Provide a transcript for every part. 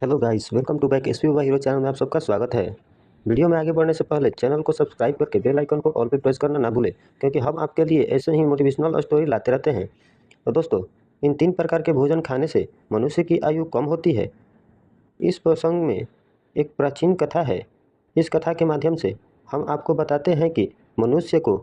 Hello guys, welcome to back SP hero channel में आप सबका स्वागत है। वीडियो में आगे बढ़ने से पहले चैनल को सब्सक्राइब करके बेल आइकन को ऑल पे प्रेस करना ना भूलें, क्योंकि हम आपके लिए ऐसे ही मोटिवेशनल स्टोरी लाते रहते हैं। तो दोस्तों, इन 3 प्रकार के भोजन खाने से मनुष्य की आयु कम होती है। इस प्रसंग में एक प्राचीन कथा है। इस कथा के माध्यम से हम आपको बताते हैं कि मनुष्य को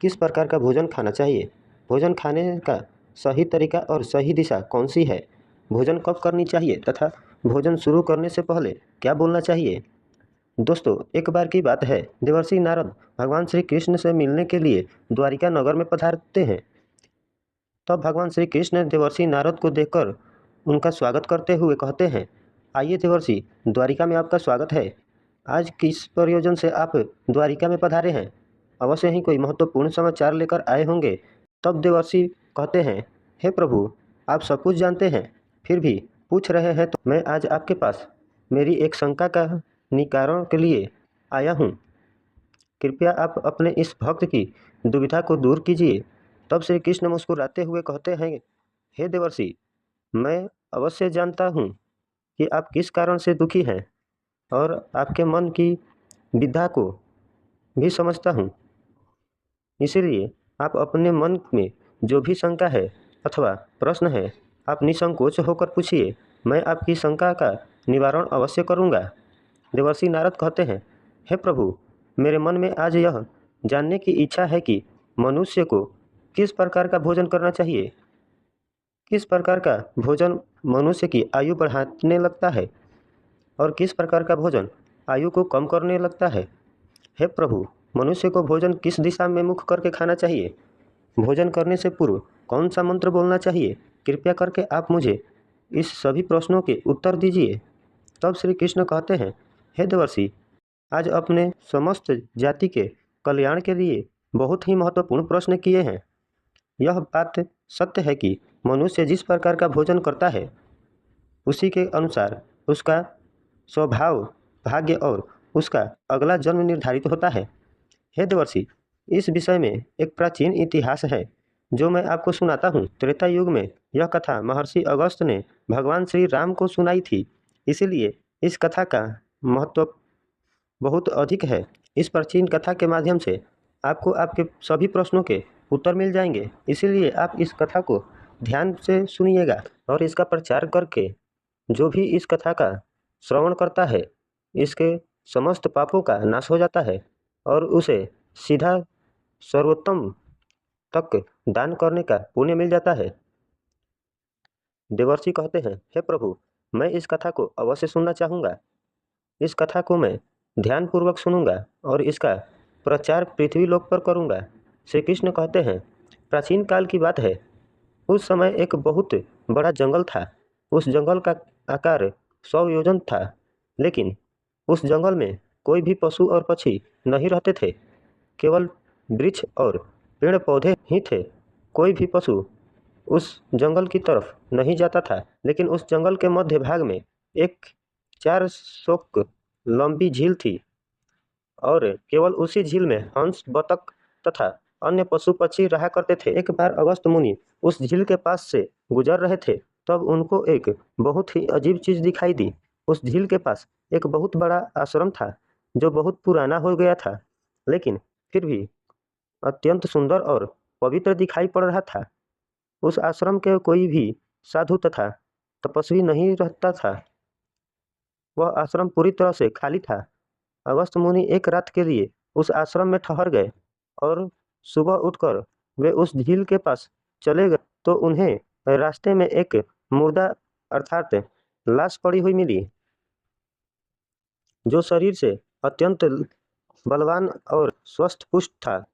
किस प्रकार का भोजन खाना चाहिए, भोजन खाने का सही तरीका और सही दिशा कौन सी है, भोजन कब करनी चाहिए तथा भोजन शुरू करने से पहले क्या बोलना चाहिए। दोस्तों, एक बार की बात है, देवर्षि नारद भगवान श्री कृष्ण से मिलने के लिए द्वारिका नगर में पधारते हैं। तब भगवान श्री कृष्ण देवर्षि नारद को देखकर उनका स्वागत करते हुए कहते हैं, आइए देवर्षि, द्वारिका में आपका स्वागत है। आज किस प्रयोजन से आप द्वारिका में पधारे हैं? अवश्य ही कोई महत्वपूर्ण समाचार लेकर आए होंगे। तब देवर्षि कहते हैं, हे प्रभु, आप सब कुछ जानते हैं, फिर भी पूछ रहे हैं तो मैं आज आपके पास मेरी एक शंका का निवारण के लिए आया हूँ। कृपया आप अपने इस भक्त की दुविधा को दूर कीजिए। तब श्री कृष्ण मुस्कुराते हुए कहते हैं, हे देवर्षि, मैं अवश्य जानता हूँ कि आप किस कारण से दुखी हैं और आपके मन की विधा को भी समझता हूँ। इसीलिए आप अपने मन में जो भी शंका है अथवा प्रश्न है, आप निसंकोच होकर पूछिए। मैं आपकी शंका का निवारण अवश्य करूँगा। देवर्षि नारद कहते हैं, हे प्रभु, मेरे मन में आज यह जानने की इच्छा है कि मनुष्य को किस प्रकार का भोजन करना चाहिए। किस प्रकार का भोजन मनुष्य की आयु बढ़ाने लगता है और किस प्रकार का भोजन आयु को कम करने लगता है। हे प्रभु, मनुष्य को भोजन किस दिशा में मुख करके खाना चाहिए, भोजन करने से पूर्व कौन सा मंत्र बोलना चाहिए, कृपया करके आप मुझे इस सभी प्रश्नों के उत्तर दीजिए। तब श्री कृष्ण कहते हैं, हे देवर्षि, आज अपने समस्त जाति के कल्याण के लिए बहुत ही महत्वपूर्ण प्रश्न किए हैं। यह बात सत्य है कि मनुष्य जिस प्रकार का भोजन करता है, उसी के अनुसार उसका स्वभाव, भाग्य और उसका अगला जन्म निर्धारित होता है। हे देवर्षि, इस विषय में एक प्राचीन इतिहास है जो मैं आपको सुनाता हूँ। त्रेता युग में यह कथा महर्षि अगस्त्य ने भगवान श्री राम को सुनाई थी, इसीलिए इस कथा का महत्व बहुत अधिक है। इस प्राचीन कथा के माध्यम से आपको आपके सभी प्रश्नों के उत्तर मिल जाएंगे, इसीलिए आप इस कथा को ध्यान से सुनिएगा और इसका प्रचार करके जो भी इस कथा का श्रवण करता है, इसके समस्त पापों का नाश हो जाता है और उसे सीधा सर्वोत्तम तक दान करने का पुण्य मिल जाता है। देवर्षि कहते हैं, हे प्रभु, मैं इस कथा को अवश्य सुनना चाहूँगा। इस कथा को मैं ध्यानपूर्वक सुनूंगा और इसका प्रचार पृथ्वी लोक पर करूँगा। श्री कृष्ण कहते हैं, प्राचीन काल की बात है। उस समय एक बहुत बड़ा जंगल था। उस जंगल का आकार 100 योजन था, लेकिन उस जंगल में कोई भी पशु और पक्षी नहीं रहते थे। केवल वृक्ष और पेड़ पौधे ही थे। कोई भी पशु उस जंगल की तरफ नहीं जाता था, लेकिन उस जंगल के मध्य भाग में एक 4 कोस लंबी झील थी और केवल उसी झील में हंस, बतख तथा अन्य पशु पक्षी रहा करते थे। एक बार अगस्त्य मुनि उस झील के पास से गुजर रहे थे, तब उनको एक बहुत ही अजीब चीज दिखाई दी। उस झील के पास एक बहुत बड़ा आश्रम था जो बहुत पुराना हो गया था, लेकिन फिर भी अत्यंत सुंदर और पवित्र दिखाई पड़ रहा था। उस आश्रम के कोई भी साधु तथा तपस्वी नहीं रहता था। वह आश्रम पूरी तरह से खाली था। अगस्त्य मुनि एक रात के लिए उस आश्रम में ठहर गए और सुबह उठकर वे उस झील के पास चले गए तो उन्हें रास्ते में एक मुर्दा अर्थात लाश पड़ी हुई मिली, जो शरीर से अत्यंत बलवान और स्वस्थ पुष्ट था,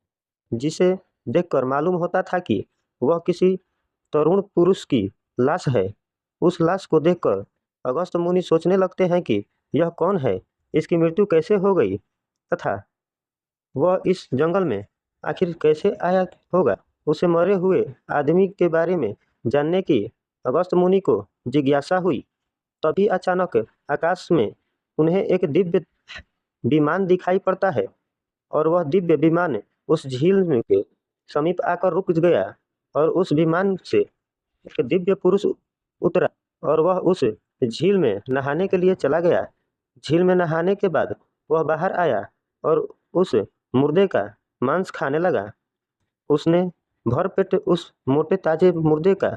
जिसे देखकर मालूम होता था कि वह किसी तरुण पुरुष की लाश है। उस लाश को देखकर अगस्त्य मुनि सोचने लगते हैं कि यह कौन है, इसकी मृत्यु कैसे हो गई तथा वह इस जंगल में आखिर कैसे आया होगा। उसे मरे हुए आदमी के बारे में जानने की अगस्त्य मुनि को जिज्ञासा हुई। तभी अचानक आकाश में उन्हें एक दिव्य विमान दिखाई पड़ता है और वह दिव्य विमान उस झील के समीप आकर रुक गया और उस विमान से एक दिव्य पुरुष उतरा और वह उस झील में नहाने के लिए चला गया। झील में नहाने के बाद वह बाहर आया और उस मुर्दे का मांस खाने लगा। उसने भरपेट उस मोटे ताजे मुर्दे का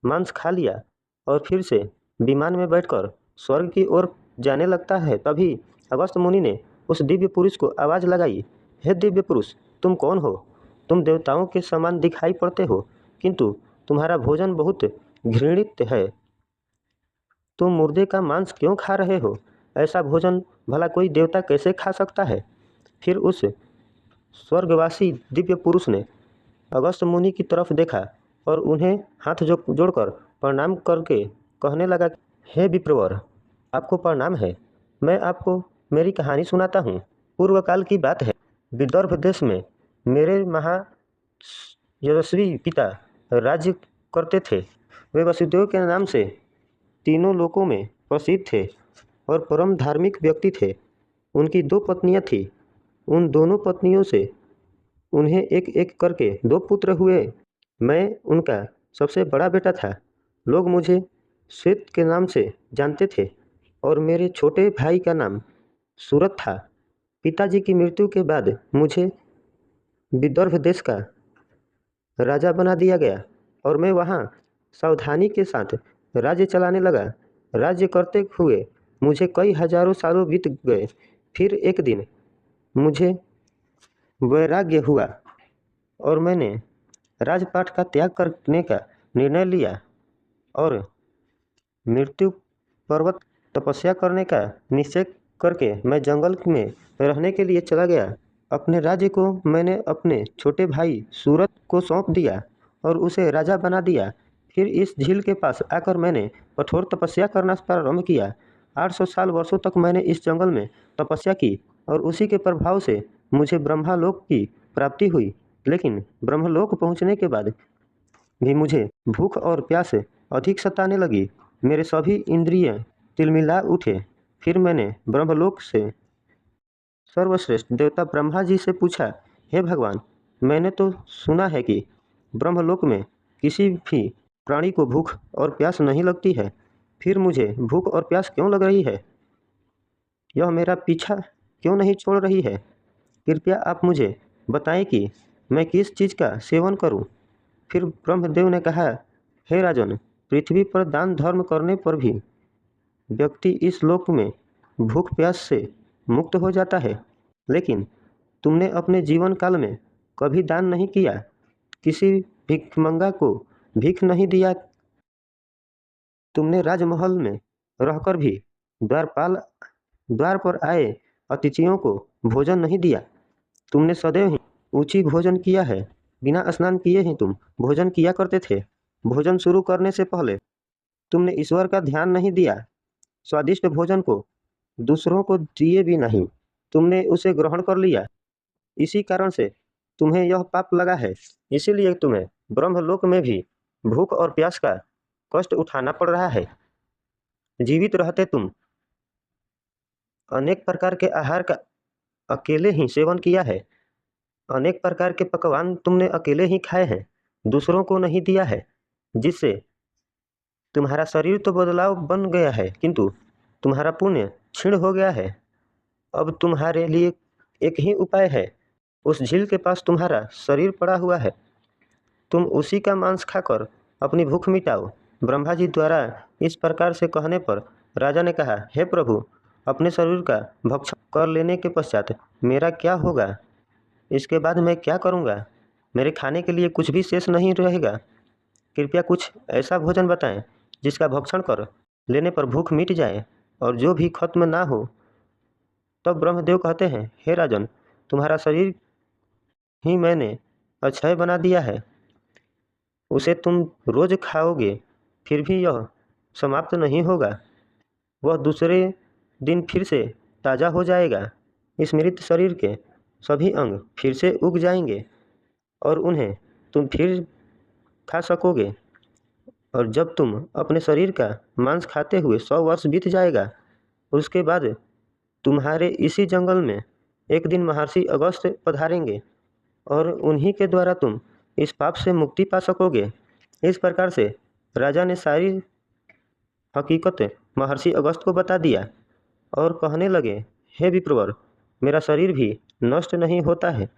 मांस खा लिया और फिर से विमान में बैठकर स्वर्ग की ओर जाने लगता है। तभी अगस्त्य मुनि ने उस दिव्य पुरुष को आवाज़ लगाई, हे दिव्य पुरुष, तुम कौन हो? तुम देवताओं के समान दिखाई पड़ते हो, किंतु तुम्हारा भोजन बहुत घृणित है। तुम मुर्दे का मांस क्यों खा रहे हो? ऐसा भोजन भला कोई देवता कैसे खा सकता है? फिर उस स्वर्गवासी दिव्य पुरुष ने अगस्त्य मुनि की तरफ देखा और उन्हें हाथ जोड़कर प्रणाम करके कहने लगा, हे विप्रवर, आपको प्रणाम है। मैं आपको मेरी कहानी सुनाता हूँ। पूर्व काल की बात है। विदर्भ देश में मेरे यशस्वी पिता राज्य करते थे। वे वसुदेव के नाम से तीनों लोकों में प्रसिद्ध थे और परम धार्मिक व्यक्ति थे। उनकी 2 पत्नियां थीं। उन दोनों पत्नियों से उन्हें एक एक करके 2 पुत्र हुए। मैं उनका सबसे बड़ा बेटा था। लोग मुझे श्वेत के नाम से जानते थे और मेरे छोटे भाई का नाम सूरत था। पिताजी की मृत्यु के बाद मुझे विदर्भ देश का राजा बना दिया गया और मैं वहाँ सावधानी के साथ राज्य चलाने लगा। राज्य करते हुए मुझे कई हजारों सालों बीत गए। फिर एक दिन मुझे वैराग्य हुआ और मैंने राजपाट का त्याग करने का निर्णय लिया और मृत्यु पर्वत तपस्या करने का निश्चय करके मैं जंगल में रहने के लिए चला गया। अपने राज्य को मैंने अपने छोटे भाई सूरत को सौंप दिया और उसे राजा बना दिया। फिर इस झील के पास आकर मैंने कठोर तपस्या करना प्रारंभ किया। 800 साल वर्षों तक मैंने इस जंगल में तपस्या की और उसी के प्रभाव से मुझे ब्रह्मलोक की प्राप्ति हुई। लेकिन ब्रह्मलोक पहुंचने के बाद भी मुझे भूख और प्यास अधिक सताने लगी। मेरे सभी इंद्रिय तिलमिला उठे। फिर मैंने ब्रह्मलोक से सर्वश्रेष्ठ देवता ब्रह्मा जी से पूछा, हे भगवान, मैंने तो सुना है कि ब्रह्मलोक में किसी भी प्राणी को भूख और प्यास नहीं लगती है। फिर मुझे भूख और प्यास क्यों लग रही है? यह मेरा पीछा क्यों नहीं छोड़ रही है? कृपया आप मुझे बताएं कि मैं किस चीज़ का सेवन करूं? फिर ब्रह्मदेव ने कहा, हे राजन, पृथ्वी पर दान धर्म करने पर भी व्यक्ति इस लोक में भूख प्यास से मुक्त हो जाता है। लेकिन तुमने अपने जीवन काल में कभी दान नहीं किया, किसी भिखमंगा को भीख नहीं दिया। तुमने राजमहल में रहकर भी द्वार पर आए अतिथियों को भोजन नहीं दिया। तुमने सदैव ही ऊंची भोजन किया है। बिना स्नान किए ही तुम भोजन किया करते थे। भोजन शुरू करने से पहले तुमने ईश्वर का ध्यान नहीं दिया। स्वादिष्ट भोजन को दूसरों को दिए भी नहीं, तुमने उसे ग्रहण कर लिया। इसी कारण से तुम्हें यह पाप लगा है। इसीलिए तुम्हें ब्रह्मलोक में भी भूख और प्यास का कष्ट उठाना पड़ रहा है। जीवित रहते तुम अनेक प्रकार के आहार का अकेले ही सेवन किया है। अनेक प्रकार के पकवान तुमने अकेले ही खाए हैं, दूसरों को नहीं दिया है, जिससे तुम्हारा शरीर तो बदलाव बन गया है, किंतु तुम्हारा पुण्य क्षीण हो गया है। अब तुम्हारे लिए एक ही उपाय है। उस झील के पास तुम्हारा शरीर पड़ा हुआ है। तुम उसी का मांस खाकर अपनी भूख मिटाओ। ब्रह्मा जी द्वारा इस प्रकार से कहने पर राजा ने कहा, हे प्रभु, अपने शरीर का भक्षण कर लेने के पश्चात मेरा क्या होगा? इसके बाद मैं क्या करूँगा? मेरे खाने के लिए कुछ भी शेष नहीं रहेगा। कृपया कुछ ऐसा भोजन बताएं जिसका भक्षण कर लेने पर भूख मिट जाए और जो भी खत्म ना हो। तब ब्रह्मदेव कहते हैं, हे राजन, तुम्हारा शरीर ही मैंने अक्षय बना दिया है। उसे तुम रोज खाओगे, फिर भी यह समाप्त नहीं होगा। वह दूसरे दिन फिर से ताज़ा हो जाएगा। इस मृत शरीर के सभी अंग फिर से उग जाएंगे और उन्हें तुम फिर खा सकोगे। और जब तुम अपने शरीर का मांस खाते हुए 100 वर्ष बीत जाएगा, उसके बाद तुम्हारे इसी जंगल में एक दिन महर्षि अगस्त्य पधारेंगे और उन्हीं के द्वारा तुम इस पाप से मुक्ति पा सकोगे। इस प्रकार से राजा ने सारी हकीकत महर्षि अगस्त को बता दिया और कहने लगे, हे विप्रवर, मेरा शरीर भी नष्ट नहीं होता है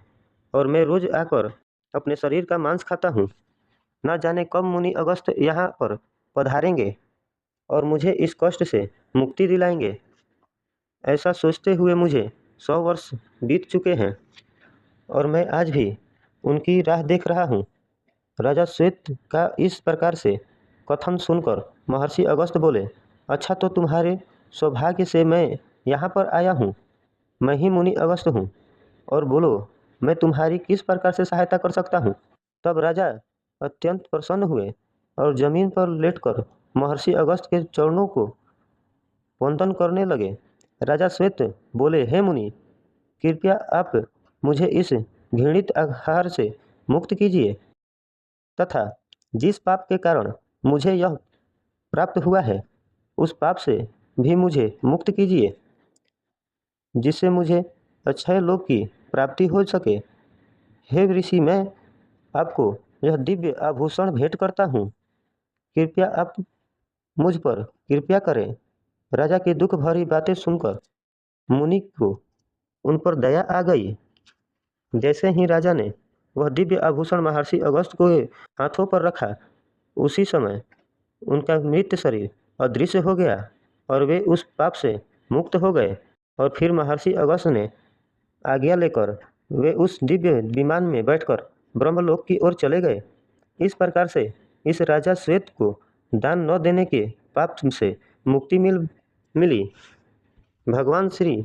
और मैं रोज आकर अपने शरीर का मांस खाता हूँ। न जाने कब मुनि अगस्त यहाँ पर पधारेंगे और मुझे इस कष्ट से मुक्ति दिलाएंगे। ऐसा सोचते हुए मुझे 100 वर्ष बीत चुके हैं और मैं आज भी उनकी राह देख रहा हूँ। राजा श्वेत का इस प्रकार से कथन सुनकर महर्षि अगस्त बोले, अच्छा, तो तुम्हारे सौभाग्य से मैं यहाँ पर आया हूँ। मैं ही मुनि अगस्त हूँ और बोलो, मैं तुम्हारी किस प्रकार से सहायता कर सकता हूँ। तब राजा अत्यंत प्रसन्न हुए और जमीन पर लेटकर महर्षि अगस्त के चरणों को वंदन करने लगे। राजा श्वेत बोले, हे मुनि, कृपया आप मुझे इस घृणित आहार से मुक्त कीजिए तथा जिस पाप के कारण मुझे यह प्राप्त हुआ है उस पाप से भी मुझे मुक्त कीजिए, जिससे मुझे अक्षय लोक की प्राप्ति हो सके। हे ऋषि, मैं आपको यह दिव्य आभूषण भेंट करता हूँ। कृपया आप मुझ पर कृपया करें। राजा की दुख भरी बातें सुनकर मुनि को उन पर दया आ गई। जैसे ही राजा ने वह दिव्य आभूषण महर्षि अगस्त को हाथों पर रखा, उसी समय उनका मृत शरीर अदृश्य हो गया और वे उस पाप से मुक्त हो गए। और फिर महर्षि अगस्त ने आज्ञा लेकर वे उस दिव्य विमान में बैठकर ब्रह्मलोक की ओर चले गए। इस प्रकार से इस राजा श्वेत को दान न देने के पाप से मुक्ति मिली। भगवान श्री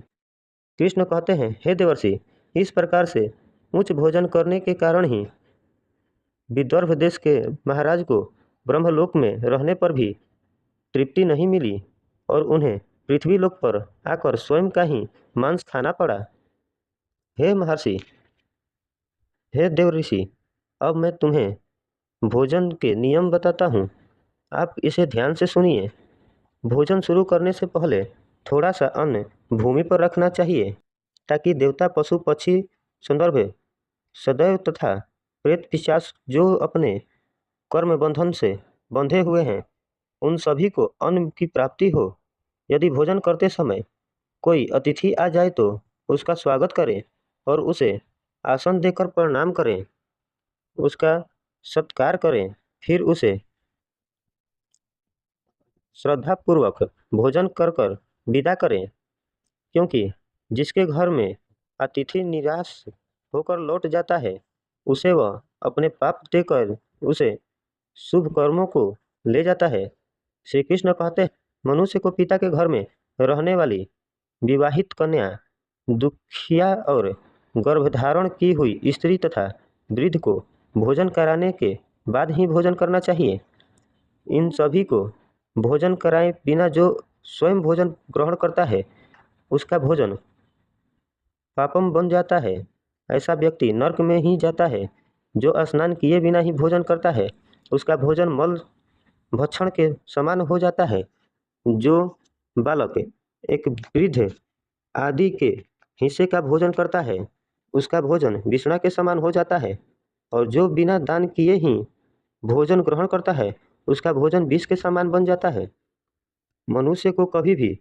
कृष्ण कहते हैं, हे देवर्षि, इस प्रकार से उच्च भोजन करने के कारण ही विदर्भ देश के महाराज को ब्रह्मलोक में रहने पर भी तृप्ति नहीं मिली और उन्हें पृथ्वी लोक पर आकर स्वयं का ही मांस खाना पड़ा। हे महर्षि, हे देवऋषि, अब मैं तुम्हें भोजन के नियम बताता हूँ। आप इसे ध्यान से सुनिए। भोजन शुरू करने से पहले थोड़ा सा अन्न भूमि पर रखना चाहिए ताकि देवता, पशु, पक्षी, संदर्भ सदैव तथा प्रेत, पिशाच जो अपने कर्म बंधन से बंधे हुए हैं उन सभी को अन्न की प्राप्ति हो। यदि भोजन करते समय कोई अतिथि आ जाए तो उसका स्वागत करें और उसे आसन देकर प्रणाम करें, उसका सत्कार करें, फिर उसे श्रद्धापूर्वक भोजन कर विदा करें, क्योंकि जिसके घर में अतिथि निराश होकर लौट जाता है उसे वह अपने पाप देकर उसे शुभ कर्मों को ले जाता है। श्री कृष्ण कहते हैं, मनुष्य को पिता के घर में रहने वाली विवाहित कन्या, दुखिया और गर्भधारण की हुई स्त्री तथा वृद्ध को भोजन कराने के बाद ही भोजन करना चाहिए। इन सभी को भोजन कराए बिना जो स्वयं भोजन ग्रहण करता है उसका भोजन पापम बन जाता है। ऐसा व्यक्ति नरक में ही जाता है। जो स्नान किए बिना ही भोजन करता है उसका भोजन मल भक्षण के समान हो जाता है। जो बालक एक वृद्ध आदि के हिस्से का भोजन करता है उसका भोजन विषणा के समान हो जाता है और जो बिना दान किए ही भोजन ग्रहण करता है उसका भोजन विष के समान बन जाता है। मनुष्य को कभी भी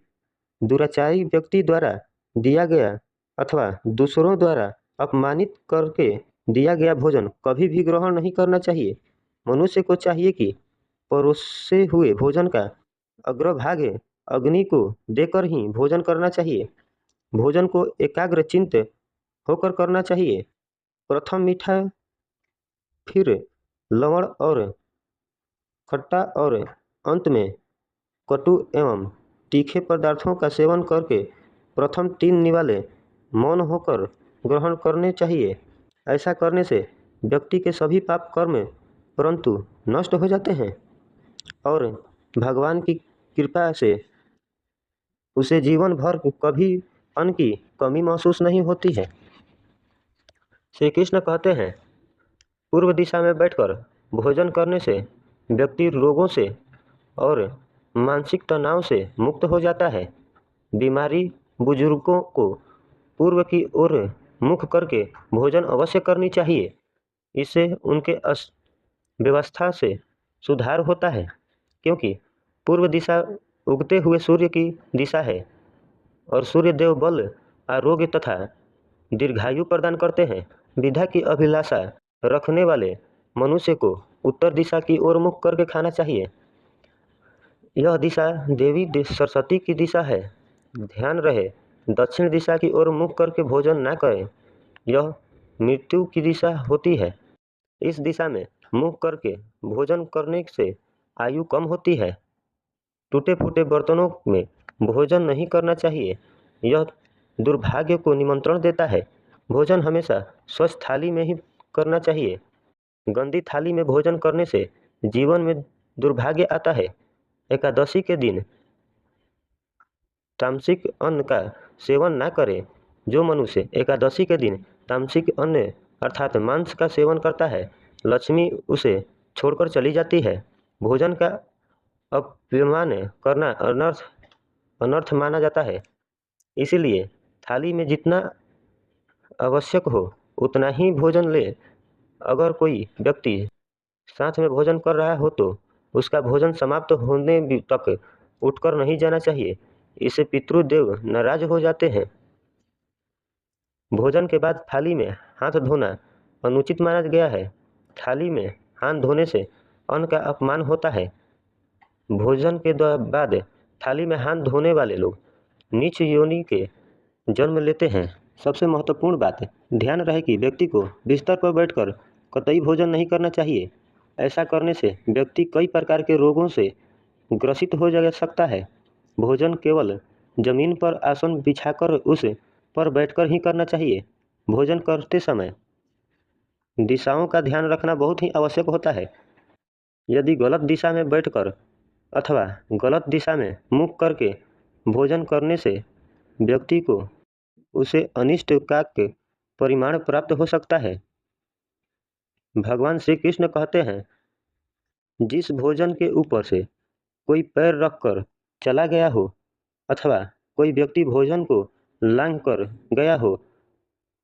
दुराचारी व्यक्ति द्वारा दिया गया अथवा दूसरों द्वारा अपमानित करके दिया गया भोजन कभी भी ग्रहण नहीं करना चाहिए। मनुष्य को चाहिए कि परोसे हुए भोजन का अग्रभाग अग्नि को देकर ही भोजन करना चाहिए। भोजन को एकाग्रचित्त होकर करना चाहिए। प्रथम मीठा, फिर लवण और खट्टा और अंत में कटु एवं तीखे पदार्थों का सेवन करके प्रथम 3 निवाले मौन होकर ग्रहण करने चाहिए। ऐसा करने से व्यक्ति के सभी पाप कर्म परंतु नष्ट हो जाते हैं और भगवान की कृपा से उसे जीवन भर कभी अन्न की कमी महसूस नहीं होती है। श्री कृष्ण कहते हैं, पूर्व दिशा में बैठकर भोजन करने से व्यक्ति रोगों से और मानसिक तनाव से मुक्त हो जाता है। बीमारी बुजुर्गों को पूर्व की ओर मुख करके भोजन अवश्य करनी चाहिए। इससे उनके व्यवस्था से सुधार होता है, क्योंकि पूर्व दिशा उगते हुए सूर्य की दिशा है और सूर्य देव बल, आरोग्य तथा दीर्घायु प्रदान करते हैं। विद्या की अभिलाषा रखने वाले मनुष्य को उत्तर दिशा की ओर मुख करके खाना चाहिए। यह दिशा देवी सरस्वती की दिशा है। ध्यान रहे, दक्षिण दिशा की ओर मुख करके भोजन न करें, यह मृत्यु की दिशा होती है। इस दिशा में मुख करके भोजन करने से आयु कम होती है। टूटे फूटे बर्तनों में भोजन नहीं करना चाहिए, यह दुर्भाग्य को निमंत्रण देता है। भोजन हमेशा स्वच्छ थाली में ही करना चाहिए। गंदी थाली में भोजन करने से जीवन में दुर्भाग्य आता है। एकादशी के दिन तामसिक अन्न का सेवन न करें। जो मनुष्य एकादशी के दिन तामसिक अन्न अर्थात मांस का सेवन करता है, लक्ष्मी उसे छोड़कर चली जाती है। भोजन का अपमान करना अनर्थ माना जाता है। इसीलिए थाली में जितना आवश्यक हो उतना ही भोजन ले। अगर कोई व्यक्ति साथ में भोजन कर रहा हो तो उसका भोजन समाप्त होने तक उठकर नहीं जाना चाहिए, इससे पितृदेव नाराज हो जाते हैं। भोजन के बाद थाली में हाथ धोना अनुचित माना गया है। थाली में हाथ धोने से अन्न का अपमान होता है। भोजन के बाद थाली में हाथ धोने वाले लोग नीच योनि के जन्म लेते हैं। सबसे महत्वपूर्ण बात, ध्यान रहे कि व्यक्ति को बिस्तर पर बैठकर कतई भोजन नहीं करना चाहिए। ऐसा करने से व्यक्ति कई प्रकार के रोगों से ग्रसित हो जा सकता है। भोजन केवल जमीन पर आसन बिछाकर उस पर बैठकर ही करना चाहिए। भोजन करते समय दिशाओं का ध्यान रखना बहुत ही आवश्यक होता है। यदि गलत दिशा में बैठकर अथवा गलत दिशा में मुख करके भोजन करने से व्यक्ति को उसे अनिष्ट का परिमाण प्राप्त हो सकता है। भगवान श्री कृष्ण कहते हैं, जिस भोजन के ऊपर से कोई पैर रखकर चला गया हो अथवा कोई व्यक्ति भोजन को लांघ कर गया हो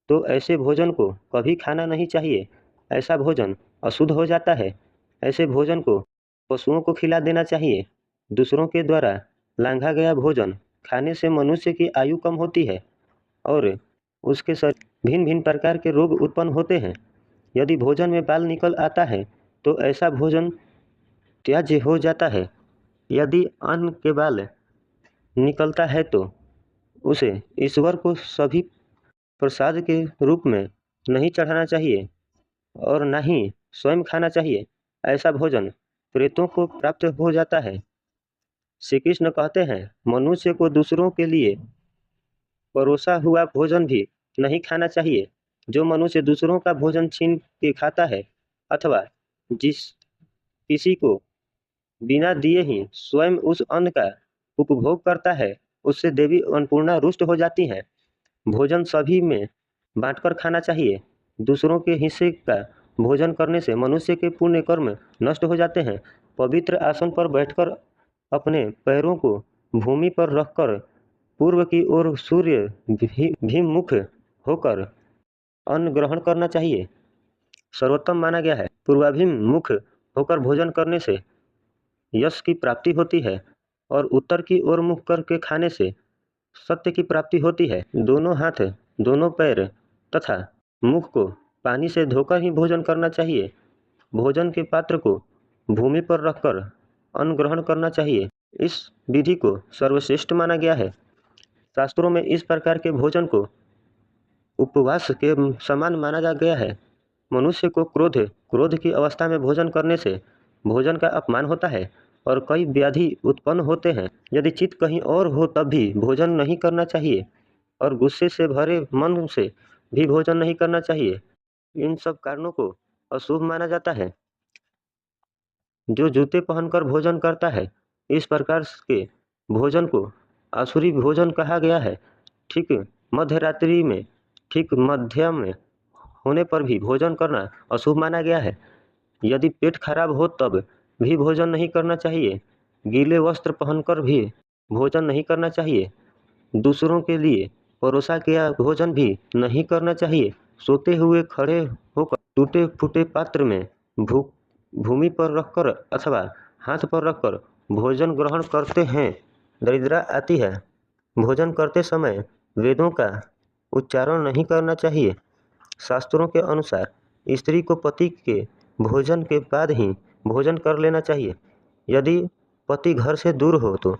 तो ऐसे भोजन को कभी खाना नहीं चाहिए। ऐसा भोजन अशुद्ध हो जाता है। ऐसे भोजन को पशुओं को खिला देना चाहिए। दूसरों के द्वारा लांघा गया भोजन खाने से मनुष्य की आयु कम होती है और उसके शरीर भिन्न भिन्न प्रकार के रोग उत्पन्न होते हैं। यदि भोजन में बाल निकल आता है तो ऐसा भोजन त्याज्य हो जाता है। यदि अन्न के बाल निकलता है तो उसे ईश्वर को सभी प्रसाद के रूप में नहीं चढ़ाना चाहिए और न ही स्वयं खाना चाहिए। ऐसा भोजन प्रेतों को प्राप्त हो जाता है। श्री कृष्ण कहते हैं, मनुष्य को दूसरों के लिए परोसा हुआ भोजन भी नहीं खाना चाहिए। जो मनुष्य दूसरों का भोजन छीन के खाता है अथवा जिस किसी को बिना दिए ही स्वयं उस अन्न का उपभोग करता है, उससे देवी अन्नपूर्णा रुष्ट हो जाती है। भोजन सभी में बांटकर खाना चाहिए। दूसरों के हिस्से का भोजन करने से मनुष्य के पुण्य कर्म नष्ट हो जाते हैं। पवित्र आसन पर बैठकर अपने पैरों को भूमि पर रखकर पूर्व की ओर सूर्य भीमुख होकर अन्न ग्रहण करना चाहिए। सर्वोत्तम माना गया है। पूर्वाभिमुख होकर भोजन करने से यश की प्राप्ति होती है और उत्तर की ओर मुख करके खाने से सत्य की प्राप्ति होती है। दोनों हाथ, दोनों पैर तथा मुख को पानी से धोकर ही भोजन करना चाहिए। भोजन के पात्र को भूमि पर रखकर अन्न ग्रहण करना चाहिए। इस विधि को सर्वश्रेष्ठ माना गया है। शास्त्रों में इस प्रकार के भोजन को उपवास के समान माना गया है। मनुष्य को क्रोध की अवस्था में भोजन करने से भोजन का अपमान होता है और कई व्याधि उत्पन्न होते हैं। यदि चित्त कहीं और हो तब भी भोजन नहीं करना चाहिए और गुस्से से भरे मन से भी भोजन नहीं करना चाहिए। इन सब कारणों को अशुभ माना जाता है। जो जूते पहनकर भोजन करता है, इस प्रकार के भोजन को आसुरी भोजन कहा गया है। ठीक मध्यरात्रि में, ठीक मध्यम में होने पर भी भोजन करना अशुभ माना गया है। यदि पेट खराब हो तब भी भोजन नहीं करना चाहिए। गीले वस्त्र पहनकर भी भोजन नहीं करना चाहिए। दूसरों के लिए परोसा गया भोजन भी नहीं करना चाहिए। सोते हुए खड़े होकर टूटे फूटे पात्र में भूमि पर रखकर अथवा हाथ पर रखकर भोजन ग्रहण करते हैं दरिद्रता आती है। भोजन करते समय वेदों का उच्चारण नहीं करना चाहिए। शास्त्रों के अनुसार स्त्री को पति के भोजन के बाद ही भोजन कर लेना चाहिए। यदि पति घर से दूर हो तो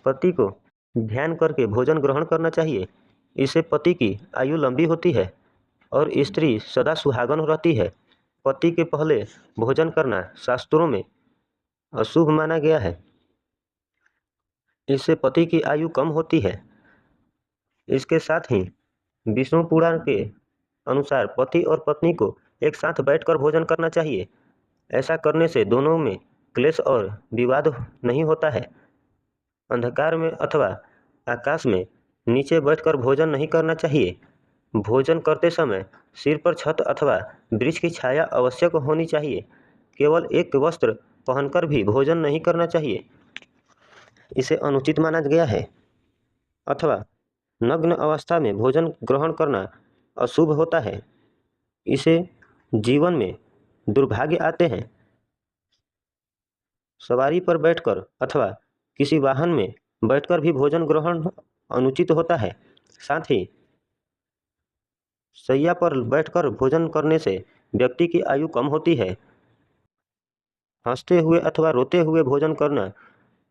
पति को ध्यान करके भोजन ग्रहण करना चाहिए। इससे पति की आयु लंबी होती है और स्त्री सदा सुहागन रहती है। पति के पहले भोजन करना शास्त्रों में अशुभ माना गया है। इससे पति की आयु कम होती है। इसके साथ ही विष्णु पुराण के अनुसार पति और पत्नी को एक साथ बैठकर भोजन करना चाहिए। ऐसा करने से दोनों में क्लेश और विवाद नहीं होता है। अंधकार में अथवा आकाश में नीचे बैठकर भोजन नहीं करना चाहिए। भोजन करते समय सिर पर छत अथवा वृक्ष की छाया आवश्यक होनी चाहिए। केवल एक वस्त्र पहनकर भी भोजन नहीं करना चाहिए, इसे अनुचित माना गया है। अथवा नग्न अवस्था में भोजन ग्रहण करना अशुभ होता है। इसे जीवन में दुर्भाग्य आते हैं। सवारी पर बैठकर अथवा किसी वाहन में बैठकर भी भोजन ग्रहण अनुचित होता है। साथ ही शैया पर बैठकर भोजन करने से व्यक्ति की आयु कम होती है। हंसते हुए अथवा रोते हुए भोजन करना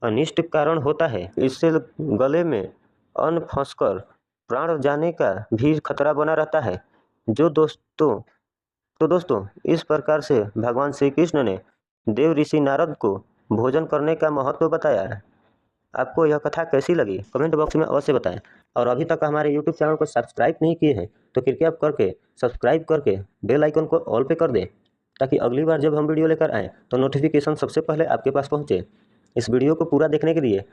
अनिष्ट कारण होता है। इससे गले में अन्न फंसकर प्राण जाने का भी खतरा बना रहता है। दोस्तों इस प्रकार से भगवान श्री कृष्ण ने देव ऋषि नारद को भोजन करने का महत्व बताया है। आपको यह कथा कैसी लगी कमेंट बॉक्स में अवश्य बताएं। और अभी तक हमारे यूट्यूब चैनल को सब्सक्राइब नहीं किए हैं तो कृपया करके सब्सक्राइब करके बेल आइकन को ऑल पे कर दें, ताकि अगली बार जब हम वीडियो लेकर आएँ तो नोटिफिकेशन सबसे पहले आपके पास पहुँचे। इस वीडियो को पूरा देखने के लिए